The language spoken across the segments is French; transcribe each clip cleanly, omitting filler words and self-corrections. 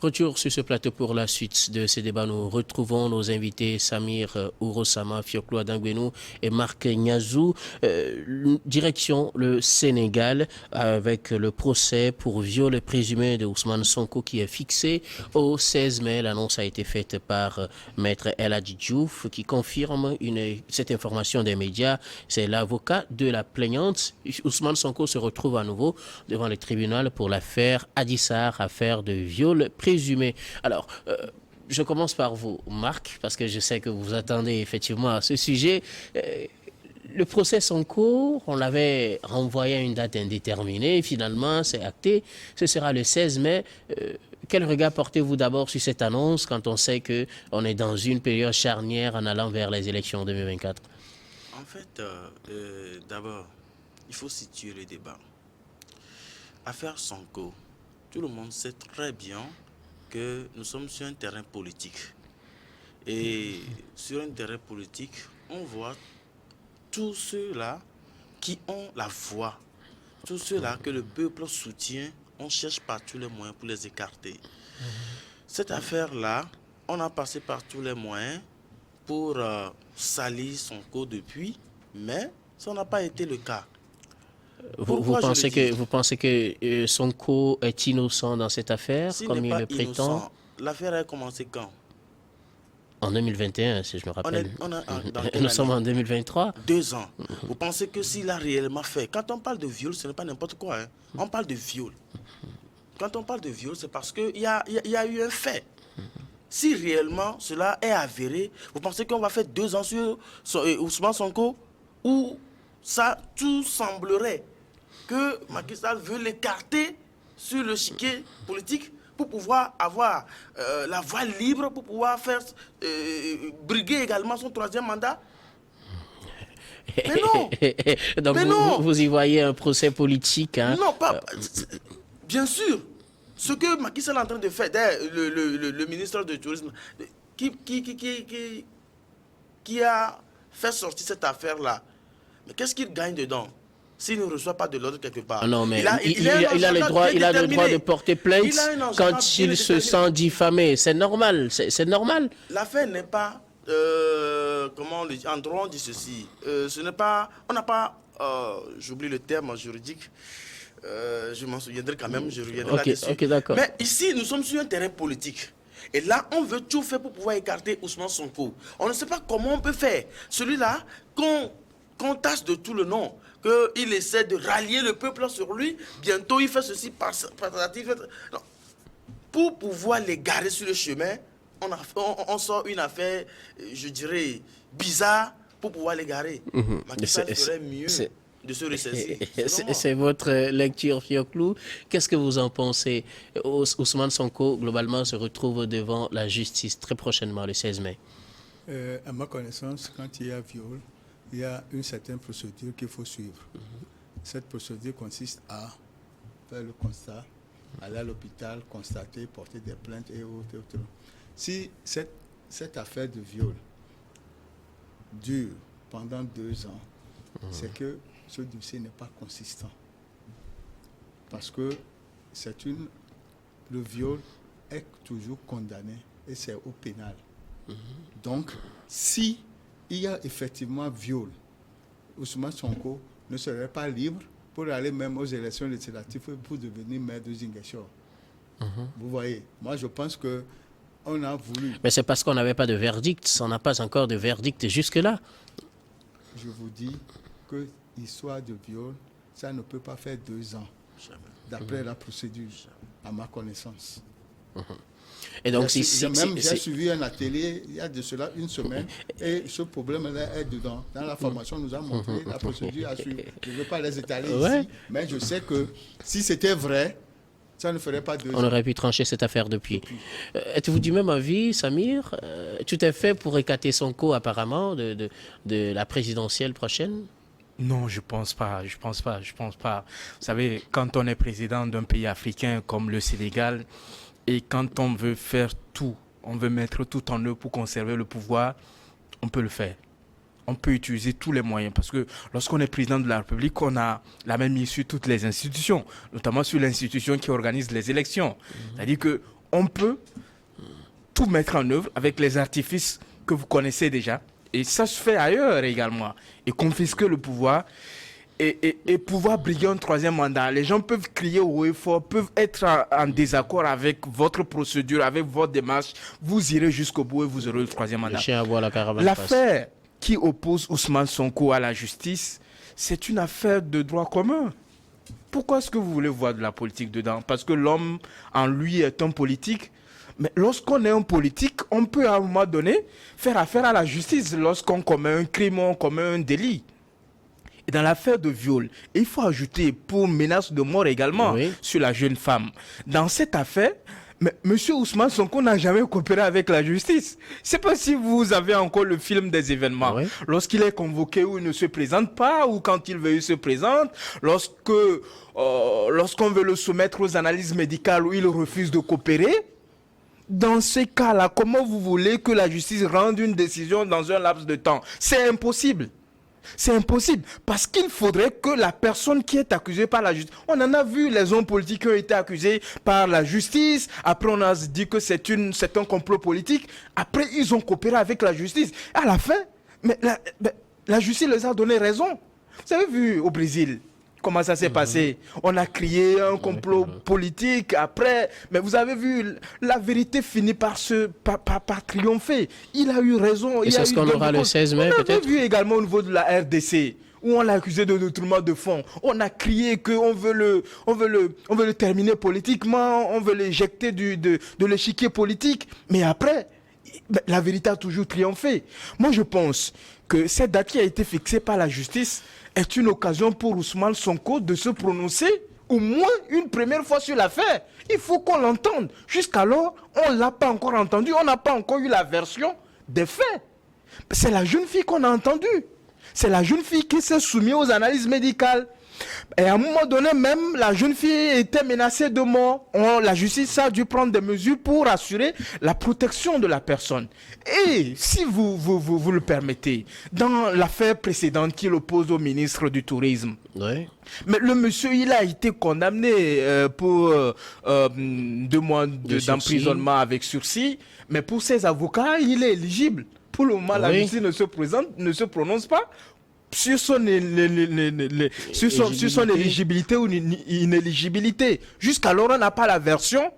Retour sur ce plateau pour la suite de ces débats. Nous retrouvons nos invités Samir Ourosama, Fioklo Adangbenou et Marc Niazou. Direction le Sénégal avec le procès pour viol présumé de Ousmane Sonko qui est fixé au 16 mai. L'annonce a été faite par Maître El Hadji Diouf qui confirme cette information des médias. C'est l'avocat de la plaignante. Ousmane Sonko se retrouve à nouveau devant le tribunal pour l'affaire Adji Sarr, affaire de viol présumé. Alors, je commence par vous, Marc, parce que je sais que vous attendez effectivement à ce sujet. Le procès est en cours, on l'avait renvoyé à une date indéterminée, finalement c'est acté, ce sera le 16 mai. Quel regard portez-vous d'abord sur cette annonce quand on sait qu'on est dans une période charnière en allant vers les élections 2024? En fait, d'abord, il faut situer le débat. Affaire Sonko, tout le monde sait très bien que nous sommes sur un terrain politique. Et sur un terrain politique, on voit tous ceux-là qui ont la voix, tous ceux-là que le peuple soutient, on cherche par tous les moyens pour les écarter. Cette affaire-là, on a passé par tous les moyens pour salir Sonko depuis, mais ça n'a pas été le cas. Vous pensez que Sonko est innocent dans cette affaire, comme il le prétend? L'affaire a commencé quand? En 2021, si je me rappelle. Nous sommes en 2023. 2 ans. Vous pensez que s'il a réellement fait... Quand on parle de viol, ce n'est pas n'importe quoi. Hein. On parle de viol. Quand on parle de viol, c'est parce qu'il y a eu un fait. Si réellement cela est avéré, vous pensez qu'on va faire 2 ans sur Ousmane Sonko, ou ça, tout semblerait que Macky Sall veut l'écarter sur le chiquet politique pour pouvoir avoir la voie libre, pour pouvoir faire briguer également son 3e mandat. Mais non. Donc vous y voyez un procès politique, hein? Non, pas... Bien sûr. Ce que Macky Sall est en train de faire, le ministre du Tourisme, qui a fait sortir cette affaire-là, mais qu'est-ce qu'il gagne dedans s'il ne reçoit pas de l'ordre quelque part? Non, mais il a le droit de porter plainte quand il se sent diffamé. C'est normal, c'est normal. L'affaire n'est pas, comment on dit, en droit on dit ceci, ce n'est pas, on n'a pas, j'oublie le terme juridique, je m'en souviendrai quand même, je reviendrai là-dessus. Ok, d'accord. Mais ici, nous sommes sur un terrain politique. Et là, on veut tout faire pour pouvoir écarter Ousmane Sonko. On ne sait pas comment on peut faire. Celui-là, qu'on tache de tout le nom, qu'il essaie de rallier le peuple sur lui, bientôt il fait ceci par pour pouvoir les garer sur le chemin, on sort une affaire, je dirais, bizarre pour pouvoir les garer. Macky Sall ferait mieux de se ressaisir. C'est votre lecture, Fioclou. Qu'est-ce que vous en pensez? Ousmane Sonko, globalement, se retrouve devant la justice très prochainement, le 16 mai. À ma connaissance, quand il y a viol, il y a une certaine procédure qu'il faut suivre. Cette procédure consiste à faire le constat, aller à l'hôpital, constater, porter des plaintes et autres. Si cette affaire de viol dure pendant 2 ans, c'est que ce dossier n'est pas consistant. Parce que le viol est toujours condamné et c'est au pénal. Donc, si il y a effectivement viol, Ousmane Sonko ne serait pas libre pour aller même aux élections législatives pour devenir maire de Ziguinchor. Vous voyez, moi je pense que on a voulu... Mais c'est parce qu'on n'avait pas de verdict, on n'a pas encore de verdict jusque-là. Je vous dis que l'histoire de viol, ça ne peut pas faire 2 ans, d'après la procédure, à ma connaissance. Et donc, j'ai suivi un atelier il y a de cela 1 semaine et ce problème-là est dedans. Dans la formation, on nous a montré la procédure à suivre. Je ne veux pas les étaler ici, mais je sais que si c'était vrai, ça ne ferait pas 2 ans. On aurait pu trancher cette affaire depuis. Êtes-vous du même avis, Samir? Tout est fait pour écarter Sonko, apparemment, de la présidentielle prochaine? Non, je pense pas. Vous savez, quand on est président d'un pays africain comme le Sénégal, et quand on veut faire tout, on veut mettre tout en œuvre pour conserver le pouvoir, on peut le faire. On peut utiliser tous les moyens parce que lorsqu'on est président de la République, on a la même mise sur toutes les institutions, notamment sur l'institution qui organise les élections. C'est-à-dire on peut tout mettre en œuvre avec les artifices que vous connaissez déjà. Et ça se fait ailleurs également. Et confisquer le pouvoir et pouvoir briguer un troisième mandat. Les gens peuvent crier haut et fort, peuvent être en désaccord avec votre procédure, avec votre démarche. Vous irez jusqu'au bout et vous aurez le troisième mandat. L'affaire qui oppose Ousmane Sonko à la justice, c'est une affaire de droit commun. Pourquoi est-ce que vous voulez voir de la politique dedans? Parce que l'homme en lui est un politique. Mais lorsqu'on est un politique, on peut à un moment donné faire affaire à la justice lorsqu'on commet un crime, on commet un délit. Et dans l'affaire de viol, il faut ajouter pour menace de mort également sur la jeune femme. Dans cette affaire, M. Ousmane Sonko n'a jamais coopéré avec la justice. C'est pas si vous avez encore le film des événements. Lorsqu'il est convoqué ou il ne se présente pas, ou quand il veut, il se présente. Lorsqu'on veut le soumettre aux analyses médicales où il refuse de coopérer. Dans ces cas-là, comment vous voulez que la justice rende une décision dans un laps de temps? C'est impossible. C'est impossible parce qu'il faudrait que la personne qui est accusée par la justice... On en a vu les hommes politiques qui ont été accusés par la justice. Après, on a dit que c'est un complot politique. Après, ils ont coopéré avec la justice. À la fin, la justice les a donné raison. Vous avez vu au Brésil comment ça s'est passé? On a crié un complot politique après, mais vous avez vu, la vérité finit par triompher. Il a eu raison. Et c'est ce qu'on aura le 16 mai peut-être? On a vu également au niveau de la RDC, où on l'a accusé de détournement de fonds. On a crié qu'on veut le terminer politiquement, on veut l'éjecter de l'échiquier politique. Mais après, la vérité a toujours triomphé. Moi, je pense que cette date qui a été fixée par la justice est une occasion pour Ousmane Sonko de se prononcer au moins une première fois sur l'affaire. Il faut qu'on l'entende. Jusqu'alors, on ne l'a pas encore entendu. On n'a pas encore eu la version des faits. C'est la jeune fille qu'on a entendue. C'est la jeune fille qui s'est soumise aux analyses médicales. Et à un moment donné, même, la jeune fille était menacée de mort. La justice a dû prendre des mesures pour assurer la protection de la personne. Et si vous le permettez, dans l'affaire précédente qui l'oppose au ministre du Tourisme, mais le monsieur, il a été condamné pour 2 mois d'emprisonnement avec sursis. Mais pour ses avocats, il est éligible. Pour le moment, la justice ne se prononce pas sur son éligibilité ou inéligibilité. Jusqu'alors, on n'a pas la version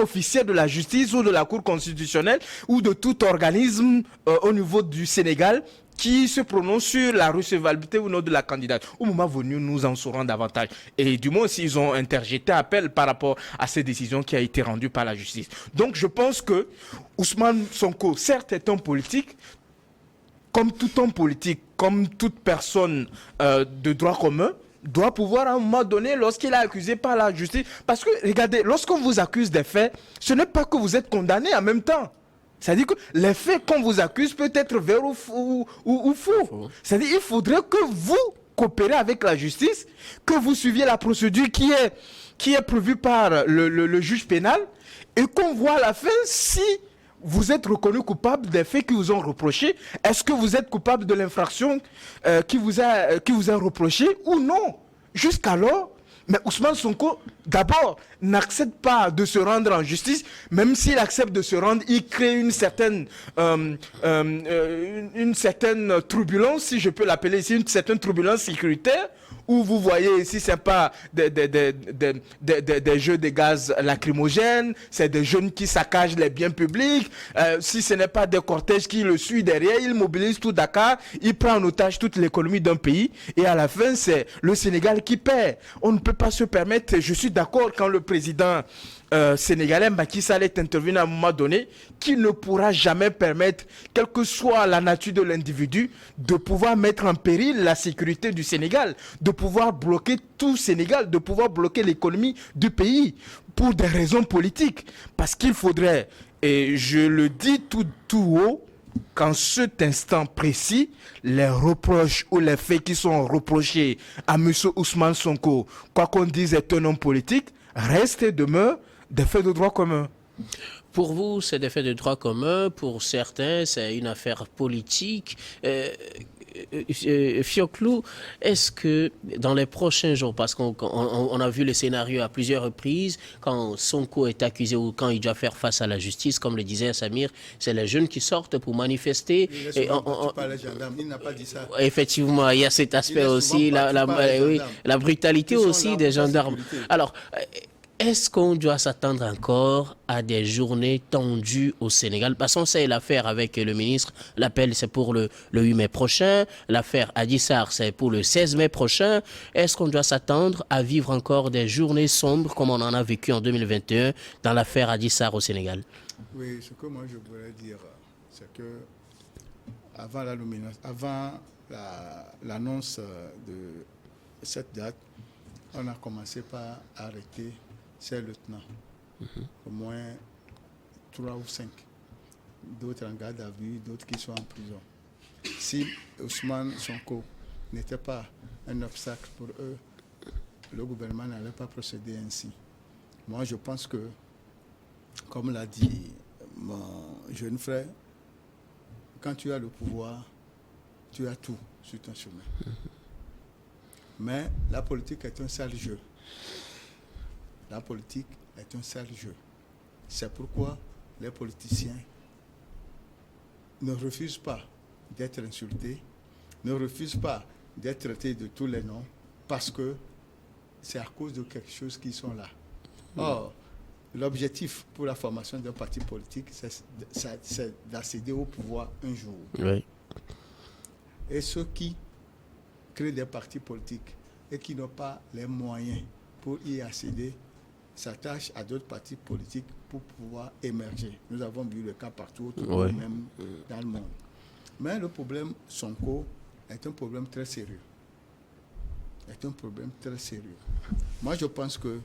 officielle de la justice ou de la Cour constitutionnelle ou de tout organisme au niveau du Sénégal qui se prononce sur la recevabilité ou non de la candidate. Au moment venu, nous en saurons davantage. Et du moins, s'ils ont interjeté appel par rapport à cette décision qui a été rendue par la justice. Donc, je pense que Ousmane Sonko, certes, est un politique. Comme tout homme politique, comme toute personne de droit commun, doit pouvoir à un moment donné, lorsqu'il est accusé par la justice... Parce que, regardez, lorsqu'on vous accuse des faits, ce n'est pas que vous êtes condamné en même temps. C'est-à-dire que les faits qu'on vous accuse peut être vrai ou faux. C'est-à-dire qu'il faudrait que vous coopérez avec la justice, que vous suiviez la procédure qui est prévue par le juge pénal, et qu'on voit à la fin si... vous êtes reconnu coupable des faits qui vous ont reproché. Est-ce que vous êtes coupable de l'infraction qui vous a reproché ou non? Jusqu'alors, mais Ousmane Sonko, d'abord, n'accepte pas de se rendre en justice. Même s'il accepte de se rendre, il crée une certaine turbulence, si je peux l'appeler ici, une certaine turbulence sécuritaire, où vous voyez ici, c'est pas des jeux de gaz lacrymogènes, c'est des jeunes qui saccagent les biens publics. Si ce n'est pas des cortèges qui le suivent derrière, il mobilise tout Dakar, il prend en otage toute l'économie d'un pays, et à la fin, c'est le Sénégal qui perd. On ne peut pas se permettre, je suis d'accord quand le président sénégalais Macky Sall est intervenu à un moment donné, qui ne pourra jamais permettre, quelle que soit la nature de l'individu, de pouvoir mettre en péril la sécurité du Sénégal, de pouvoir bloquer tout Sénégal, de pouvoir bloquer l'économie du pays pour des raisons politiques. Parce qu'il faudrait, et je le dis tout haut, qu'en cet instant précis, les reproches ou les faits qui sont reprochés à M. Ousmane Sonko, quoi qu'on dise est un homme politique, restent et demeurent des faits de droit commun. Pour vous, c'est des faits de droit commun. Pour certains, c'est une affaire politique. Fioclou, est-ce que dans les prochains jours, parce qu'on a vu le scénario à plusieurs reprises, quand Sonko est accusé ou quand il doit faire face à la justice, comme le disait Samir, c'est les jeunes qui sortent pour manifester. Par les gendarmes. Il n'a pas dit ça. Effectivement, il y a cet aspect aussi, la brutalité aussi des gendarmes. Alors, est-ce qu'on doit s'attendre encore à des journées tendues au Sénégal? Parce qu'on sait l'affaire avec le ministre, l'appel c'est pour le 8 mai prochain, l'affaire Adji Sarr c'est pour le 16 mai prochain. Est-ce qu'on doit s'attendre à vivre encore des journées sombres comme on en a vécu en 2021 dans l'affaire Adji Sarr au Sénégal? Oui, ce que moi je voudrais dire, c'est que avant la nomination, avant l'annonce de cette date, on a commencé par arrêter ces lieutenants, au moins 3 ou 5, d'autres en garde à vue, d'autres qui sont en prison. Si Ousmane Sonko n'était pas un obstacle pour eux, le gouvernement n'allait pas procéder ainsi. Moi, je pense que, comme l'a dit mon jeune frère, quand tu as le pouvoir, tu as tout sur ton chemin. Mais la politique est un sale jeu. La politique est un sale jeu. C'est pourquoi les politiciens ne refusent pas d'être insultés, ne refusent pas d'être traités de tous les noms, parce que c'est à cause de quelque chose qu'ils sont là. Or, l'objectif pour la formation d'un parti politique, c'est d'accéder au pouvoir un jour. Oui. Et ceux qui créent des partis politiques et qui n'ont pas les moyens pour y accéder, s'attachent à d'autres partis politiques pour pouvoir émerger. Nous avons vu le cas partout, même dans le monde. Mais le problème Sonko est un problème très sérieux. Est un problème très sérieux. Moi, je pense que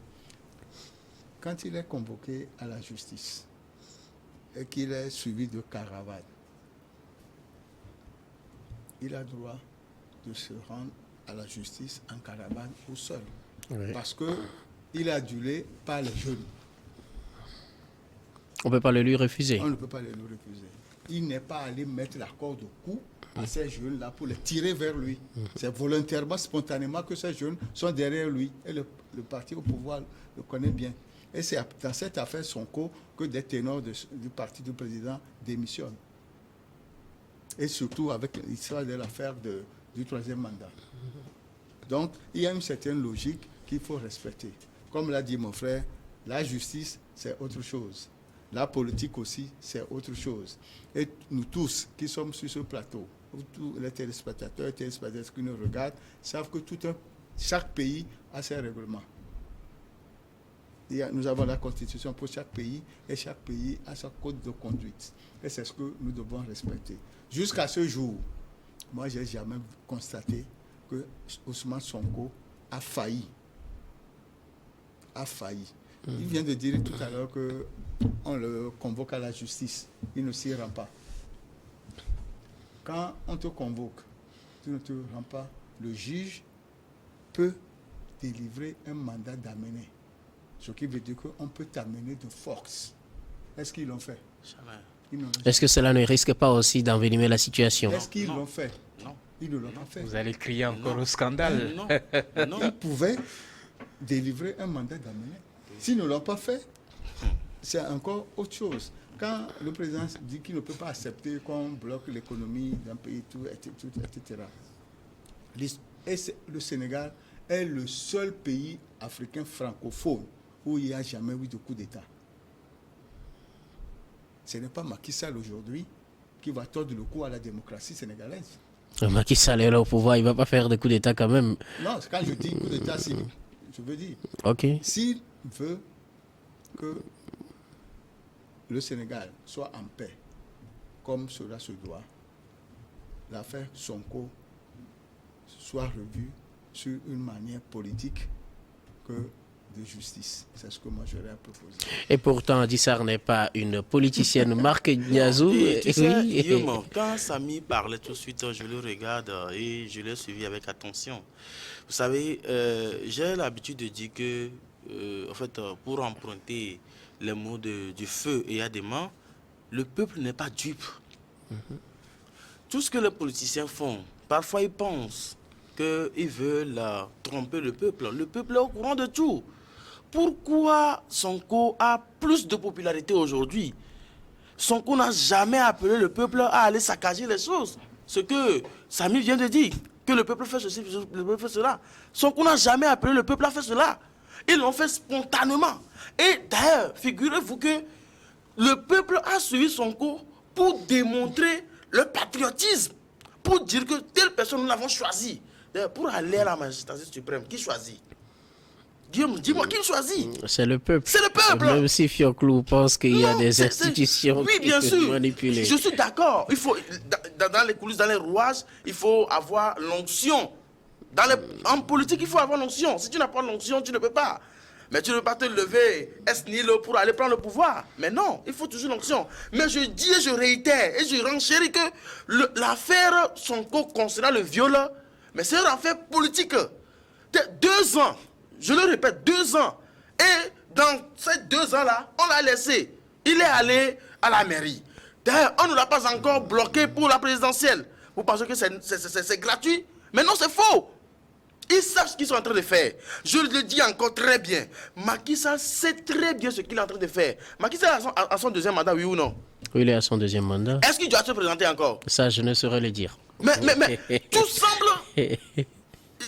quand il est convoqué à la justice et qu'il est suivi de caravane, il a droit de se rendre à la justice en caravane ou seul. Oui. Parce qu'il est adulé par les jeunes. On ne peut pas le lui refuser. On ne peut pas le lui refuser. Il n'est pas allé mettre la corde au cou à ces jeunes-là pour les tirer vers lui. C'est volontairement, spontanément que ces jeunes sont derrière lui. Et le parti au pouvoir le connaît bien. Et c'est dans cette affaire Sonko que des ténors du parti du président démissionnent. Et surtout avec l'histoire de l'affaire du troisième mandat. Donc, il y a une certaine logique qu'il faut respecter. Comme l'a dit mon frère, la justice, c'est autre chose. La politique aussi, c'est autre chose. Et nous tous qui sommes sur ce plateau, tous les téléspectateurs et téléspectatrices qui nous regardent, savent que chaque pays a ses règlements. Nous avons la constitution pour chaque pays et chaque pays a sa code de conduite. Et c'est ce que nous devons respecter. Jusqu'à ce jour, moi, je n'ai jamais constaté que Ousmane Sonko a failli. Il vient de dire tout à l'heure qu'on le convoque à la justice. Il ne s'y rend pas. Quand on te convoque, tu ne te rends pas, le juge peut délivrer un mandat d'amener. Ce qui veut dire qu'on peut t'amener de force. Est-ce qu'ils l'ont fait? Jamais. Est-ce que cela ne risque pas aussi d'envenimer la situation? Est-ce qu'ils l'ont fait? Non. Ils ne l'ont pas fait. Vous allez crier encore au scandale. Non. Ils pouvaient délivrer un mandat d'amener. S'ils ne l'ont pas fait, c'est encore autre chose. Quand le président dit qu'il ne peut pas accepter qu'on bloque l'économie d'un pays, etc. Et le Sénégal est le seul pays africain francophone où il n'y a jamais eu de coup d'État. Ce n'est pas Macky Sall aujourd'hui qui va tordre le cou à la démocratie sénégalaise. Macky Sall est là au pouvoir, il ne va pas faire de coup d'État quand même. Non, quand je dis coup d'État, je veux dire, s'il veut que le Sénégal soit en paix, comme cela se doit, l'affaire Sonko soit revue sur une manière politique que de justice. C'est ce que moi j'aurais à proposer. Et pourtant, Adji Sarr n'est pas une politicienne. Marc Niazou. Quand Samy parlait tout de suite, je le regarde et je l'ai suivi avec attention. Vous savez, j'ai l'habitude de dire que, en fait, pour emprunter les mots du feu et Adéma, le peuple n'est pas dupe. tout ce que les politiciens font, parfois ils pensent qu'ils veulent tromper le peuple. Le peuple est au courant de tout. Pourquoi Sonko a plus de popularité aujourd'hui? Sonko n'a jamais appelé le peuple à aller saccager les choses. Ce que Samy vient de dire, que le peuple fait ceci, le peuple fait cela. Sonko n'a jamais appelé le peuple à faire cela. Ils l'ont fait spontanément. Et d'ailleurs, figurez-vous que le peuple a suivi Sonko pour démontrer le patriotisme, pour dire que telle personne nous l'avons choisi. D'ailleurs, pour aller à la magistrature suprême, qui choisit? Guillaume, dis-moi, qui choisit? C'est le peuple. C'est le peuple. Même si Fioclou pense qu'il y a des c'est- institutions oui, qui bien peuvent sûr. manipuler. Je suis d'accord. Il faut, dans les coulisses, dans les rouages, il faut avoir l'onction. En politique, il faut avoir l'onction. Si tu n'as pas l'onction, tu ne peux pas. Mais tu ne peux pas te lever est-nihilo pour aller prendre le pouvoir. Mais non, il faut toujours l'onction. Mais je dis et je réitère et je renchéris que l'affaire Sonko concernant le viol, mais c'est une affaire politique. 2 ans, je le répète, 2 ans. Et dans ces 2 ans-là, on l'a laissé. Il est allé à la mairie. D'ailleurs, on ne l'a pas encore bloqué pour la présidentielle. Vous pensez que c'est gratuit? Mais non, c'est faux. Ils savent ce qu'ils sont en train de faire. Je le dis encore très bien. Macky Sall sait très bien ce qu'il est en train de faire. Macky Sall a son 2e mandat, oui ou non? Oui, il est à son 2e mandat. Est-ce qu'il doit se présenter encore? Ça, je ne saurais le dire. Mais tout semble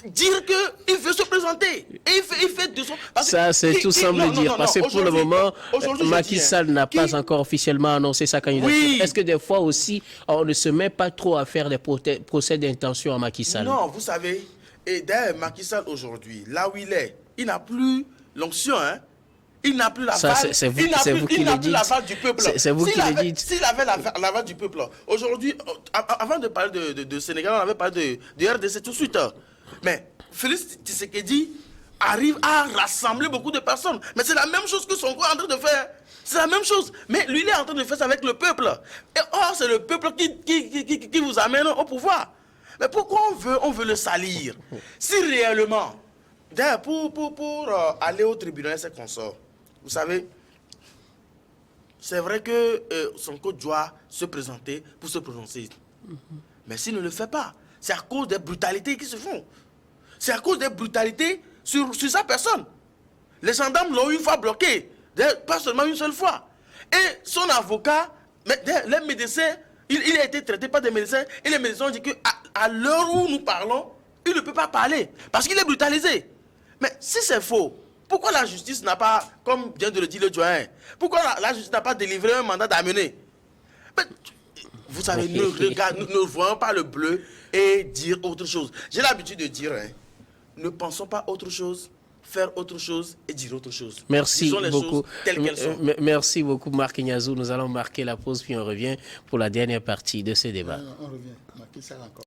dire qu'il veut se présenter. Et il fait de son... Ça, c'est tout semble dire. Parce que pour le moment, Macky Sall n'a pas encore officiellement annoncé sa candidature. Oui. Est-ce que des fois aussi, on ne se met pas trop à faire des procès d'intention à Macky Sall? Non, vous savez, et d'ailleurs, Macky Sall aujourd'hui, là où il est, il n'a plus l'onction, hein. Il n'a plus l'aval. C'est vous qui le dites. Du peuple. C'est vous qui le dites. S'il avait l'aval du peuple, aujourd'hui, avant de parler de Sénégal, on avait parlé de RDC tout de suite. Mais Félix Tshisekedi arrive à rassembler beaucoup de personnes. Mais c'est la même chose que Sonko est en train de faire. C'est la même chose. Mais lui, il est en train de faire ça avec le peuple. Et c'est le peuple qui vous amène au pouvoir. Mais pourquoi on veut le salir? Si réellement, d'ailleurs, pour aller au tribunal, c'est qu'on sort. Vous savez, c'est vrai que Sonko doit se présenter pour se prononcer. Mais s'il ne le fait pas, c'est à cause des brutalités qui se font. C'est à cause des brutalités sur sa personne. Les gendarmes l'ont une fois bloqué, pas seulement une seule fois. Et son avocat, les médecins, il a été traité par des médecins, et les médecins ont dit qu'à l'heure où nous parlons, il ne peut pas parler, parce qu'il est brutalisé. Mais si c'est faux, pourquoi la justice n'a pas, comme vient de le dire le doyen, pourquoi la justice n'a pas délivré un mandat d'amener? Vous savez, ne voyons pas le bleu et dire autre chose. J'ai l'habitude de dire, ne pensons pas autre chose, faire autre chose et dire autre chose. Merci Disons les beaucoup. choses telles qu'elles sont. Merci beaucoup, Marc Nyazou. Nous allons marquer la pause, puis on revient pour la dernière partie de ce débat. On revient. Macky Sall encore.